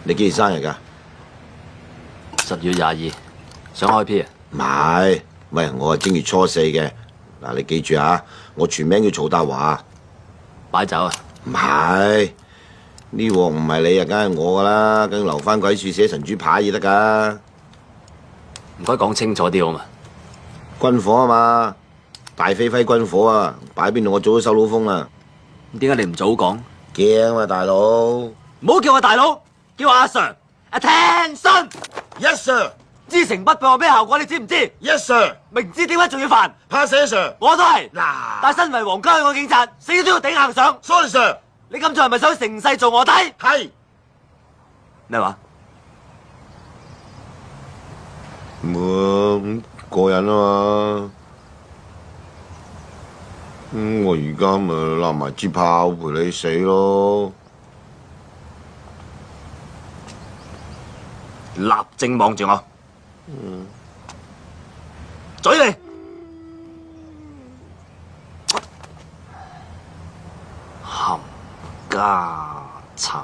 你幾時生日㗎？10月22，想開 P 啊？唔係，喂，我係正月初4嘅。嗱，你記住啊，我全名叫曹達華。擺酒啊？唔係，呢鑊唔係你啊，梗係我㗎啦，梗留翻鬼處寫神主牌至得㗎。唔該講清楚啲好嘛？軍火啊嘛，大飛揮軍火啊，擺邊度我早都收到風啦。咁點解你唔早講？驚啊嘛，大佬。唔好叫我大佬，叫我阿 Sir。Attention！ Yes sir。知誠不報有咩效果？你知唔知 ？Yes sir。明知點解仲要煩？怕死 Sir。我都係。嗱，但係身為皇家香港警察，死都要頂硬上。Sorry Sir。你今次係咪想成世做卧底？係。咩話？咁過癮啊嘛。我而家咪攬埋支炮陪你死咯。立正望住我。嘴你！冚家產。